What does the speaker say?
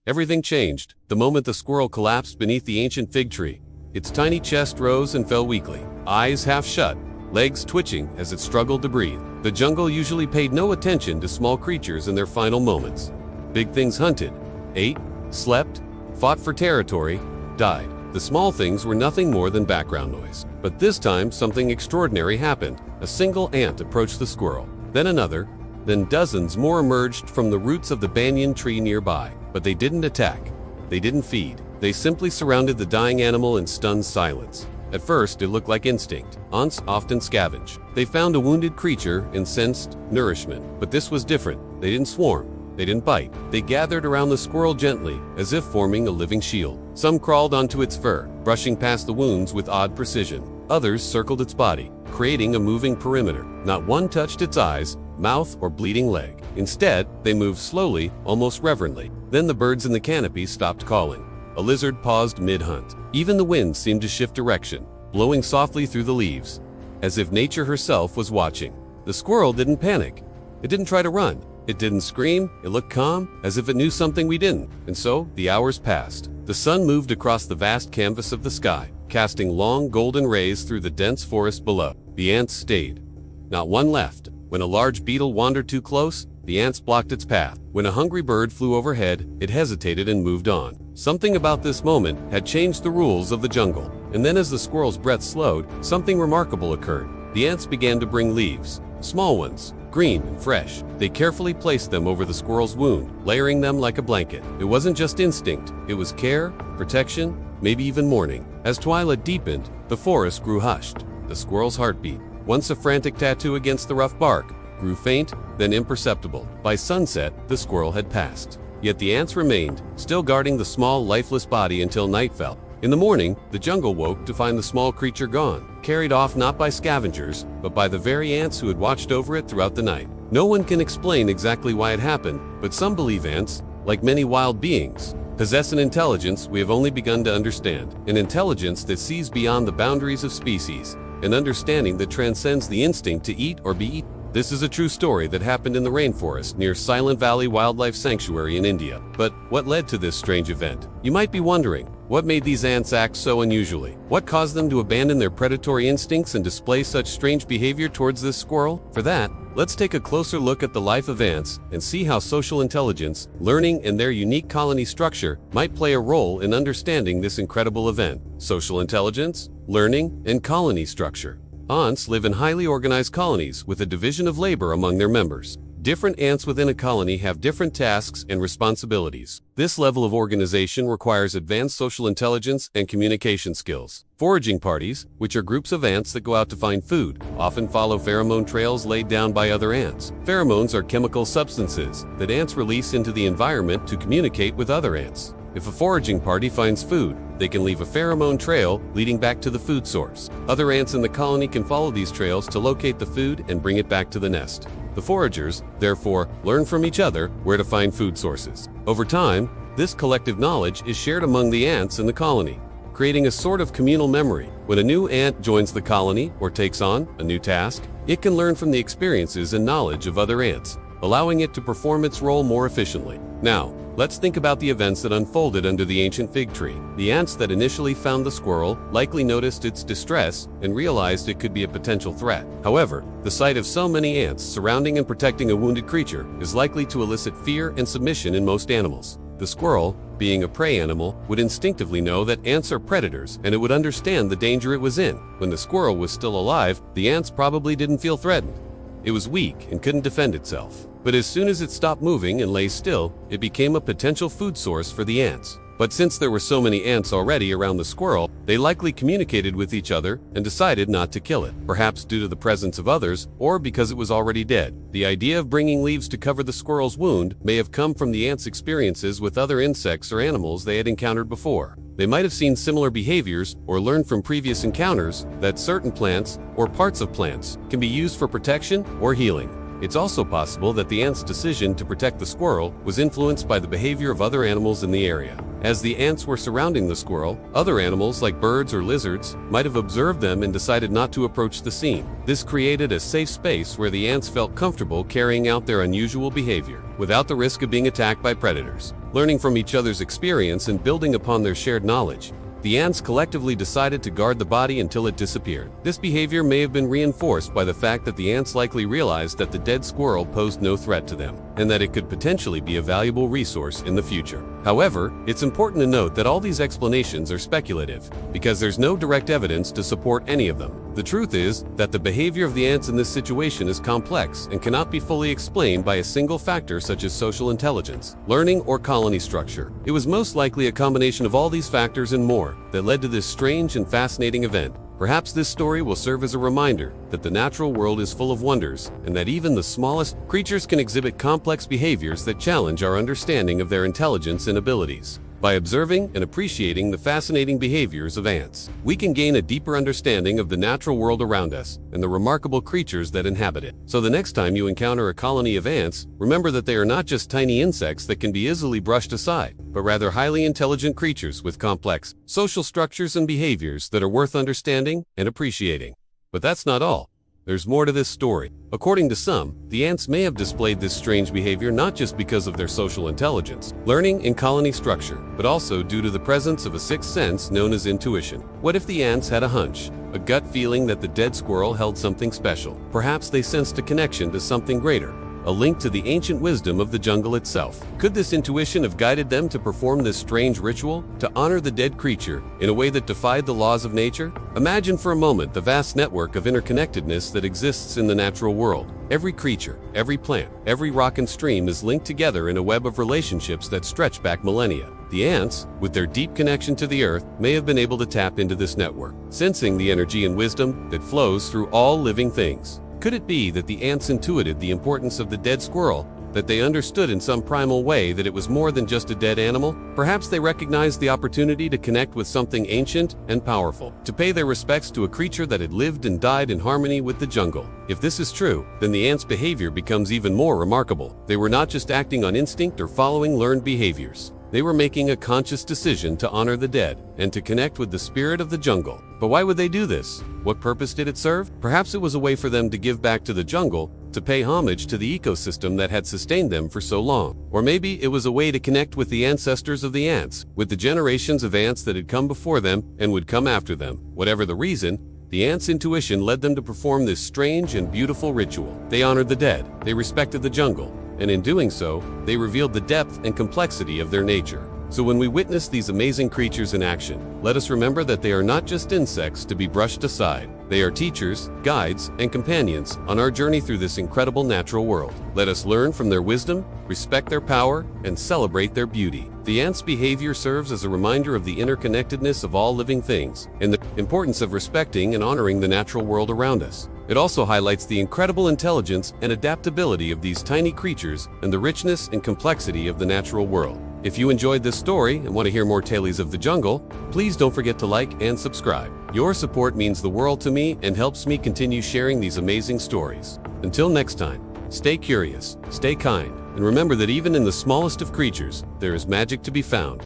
Everything changed the moment the squirrel collapsed beneath the ancient fig tree. Its tiny chest rose and fell weakly, eyes half shut, legs twitching as it struggled to breathe. The jungle usually paid no attention to small creatures in their final moments. Big things hunted, ate, slept, fought for territory, died. The small things were nothing more than background noise. But this time, something extraordinary happened. A single ant approached the squirrel, then another, then dozens more emerged from the roots of the banyan tree nearby. But they didn't attack. They didn't feed. They simply surrounded the dying animal in stunned silence. At first, it looked like instinct. Ants often scavenge. They found a wounded creature and sensed nourishment. But this was different. They didn't swarm. They didn't bite. They gathered around the squirrel gently, as if forming a living shield. Some crawled onto its fur, brushing past the wounds with odd precision. Others circled its body, creating a moving perimeter. Not one touched its eyes, mouth, or bleeding leg. Instead, they moved slowly, almost reverently. Then the birds in the canopy stopped calling. A lizard paused mid-hunt. Even the wind seemed to shift direction, blowing softly through the leaves, as if nature herself was watching. The squirrel didn't panic. It didn't try to run. It didn't scream. It looked calm, as if it knew something we didn't. And so, the hours passed. The sun moved across the vast canvas of the sky, casting long golden rays through the dense forest below. The ants stayed. Not one left. When a large beetle wandered too close, the ants blocked its path. When a hungry bird flew overhead, it hesitated and moved on. Something about this moment had changed the rules of the jungle. And then as the squirrel's breath slowed, something remarkable occurred. The ants began to bring leaves, small ones, green and fresh. They carefully placed them over the squirrel's wound, layering them like a blanket. It wasn't just instinct, it was care, protection, maybe even mourning. As twilight deepened, the forest grew hushed. The squirrel's heartbeat, once a frantic tattoo against the rough bark, grew faint, then imperceptible. By sunset, the squirrel had passed. Yet the ants remained, still guarding the small, lifeless body until night fell. In the morning, the jungle woke to find the small creature gone, carried off not by scavengers, but by the very ants who had watched over it throughout the night. No one can explain exactly why it happened, but some believe ants, like many wild beings, possess an intelligence we have only begun to understand. An intelligence that sees beyond the boundaries of species, an understanding that transcends the instinct to eat or be eaten. This is a true story that happened in the rainforest near Silent Valley Wildlife Sanctuary in India. But what led to this strange event? You might be wondering, what made these ants act so unusually? What caused them to abandon their predatory instincts and display such strange behavior towards this squirrel? For that, let's take a closer look at the life of ants and see how social intelligence, learning, and their unique colony structure might play a role in understanding this incredible event. Social intelligence, learning, and colony structure. Ants live in highly organized colonies with a division of labor among their members. Different ants within a colony have different tasks and responsibilities. This level of organization requires advanced social intelligence and communication skills. Foraging parties, which are groups of ants that go out to find food, often follow pheromone trails laid down by other ants. Pheromones are chemical substances that ants release into the environment to communicate with other ants. If a foraging party finds food, they can leave a pheromone trail leading back to the food source. Other ants in the colony can follow these trails to locate the food and bring it back to the nest. The foragers, therefore, learn from each other where to find food sources. Over time, this collective knowledge is shared among the ants in the colony, creating a sort of communal memory. When a new ant joins the colony or takes on a new task, it can learn from the experiences and knowledge of other ants, allowing it to perform its role more efficiently. Now, let's think about the events that unfolded under the ancient fig tree. The ants that initially found the squirrel likely noticed its distress and realized it could be a potential threat. However, the sight of so many ants surrounding and protecting a wounded creature is likely to elicit fear and submission in most animals. The squirrel, being a prey animal, would instinctively know that ants are predators, and it would understand the danger it was in. When the squirrel was still alive, the ants probably didn't feel threatened. It was weak and couldn't defend itself. But as soon as it stopped moving and lay still, it became a potential food source for the ants. But since there were so many ants already around the squirrel, they likely communicated with each other and decided not to kill it, perhaps due to the presence of others or because it was already dead. The idea of bringing leaves to cover the squirrel's wound may have come from the ants' experiences with other insects or animals they had encountered before. They might have seen similar behaviors or learned from previous encounters that certain plants or parts of plants can be used for protection or healing. It's also possible that the ants' decision to protect the squirrel was influenced by the behavior of other animals in the area. As the ants were surrounding the squirrel, other animals like birds or lizards might have observed them and decided not to approach the scene. This created a safe space where the ants felt comfortable carrying out their unusual behavior. without the risk of being attacked by predators. Learning from each other's experience and building upon their shared knowledge, the ants collectively decided to guard the body until it disappeared. This behavior may have been reinforced by the fact that the ants likely realized that the dead squirrel posed no threat to them, and that it could potentially be a valuable resource in the future. However, it's important to note that all these explanations are speculative, because there's no direct evidence to support any of them. The truth is that the behavior of the ants in this situation is complex and cannot be fully explained by a single factor such as social intelligence, learning, or colony structure. It was most likely a combination of all these factors and more that led to this strange and fascinating event. Perhaps this story will serve as a reminder that the natural world is full of wonders, and that even the smallest creatures can exhibit complex behaviors that challenge our understanding of their intelligence and abilities. By observing and appreciating the fascinating behaviors of ants, we can gain a deeper understanding of the natural world around us and the remarkable creatures that inhabit it. So the next time you encounter a colony of ants, remember that they are not just tiny insects that can be easily brushed aside, but rather highly intelligent creatures with complex social structures and behaviors that are worth understanding and appreciating. But that's not all. There's more to this story. According to some, the ants may have displayed this strange behavior not just because of their social intelligence, learning, and colony structure, but also due to the presence of a sixth sense known as intuition. What if the ants had a hunch, a gut feeling that the dead squirrel held something special? Perhaps they sensed a connection to something greater, a link to the ancient wisdom of the jungle itself. Could this intuition have guided them to perform this strange ritual, to honor the dead creature in a way that defied the laws of nature? Imagine for a moment the vast network of interconnectedness that exists in the natural world. Every creature, every plant, every rock and stream is linked together in a web of relationships that stretch back millennia. The ants, with their deep connection to the earth, may have been able to tap into this network, sensing the energy and wisdom that flows through all living things. Could it be that the ants intuited the importance of the dead squirrel, that they understood in some primal way that it was more than just a dead animal? Perhaps they recognized the opportunity to connect with something ancient and powerful, to pay their respects to a creature that had lived and died in harmony with the jungle. If this is true, then the ants' behavior becomes even more remarkable. They were not just acting on instinct or following learned behaviors. They were making a conscious decision to honor the dead and to connect with the spirit of the jungle. But why would they do this? What purpose did it serve? Perhaps it was a way for them to give back to the jungle, to pay homage to the ecosystem that had sustained them for so long. Or maybe it was a way to connect with the ancestors of the ants, with the generations of ants that had come before them and would come after them. Whatever the reason, the ants' intuition led them to perform this strange and beautiful ritual. They honored the dead, they respected the jungle, and in doing so, they revealed the depth and complexity of their nature. So when we witness these amazing creatures in action, let us remember that they are not just insects to be brushed aside. They are teachers, guides, and companions on our journey through this incredible natural world. Let us learn from their wisdom, respect their power, and celebrate their beauty. The ants' behavior serves as a reminder of the interconnectedness of all living things and the importance of respecting and honoring the natural world around us. It also highlights the incredible intelligence and adaptability of these tiny creatures and the richness and complexity of the natural world. If you enjoyed this story and want to hear more Tales of the Jungle, please don't forget to like and subscribe. Your support means the world to me and helps me continue sharing these amazing stories. Until next time, stay curious, stay kind, and remember that even in the smallest of creatures, there is magic to be found.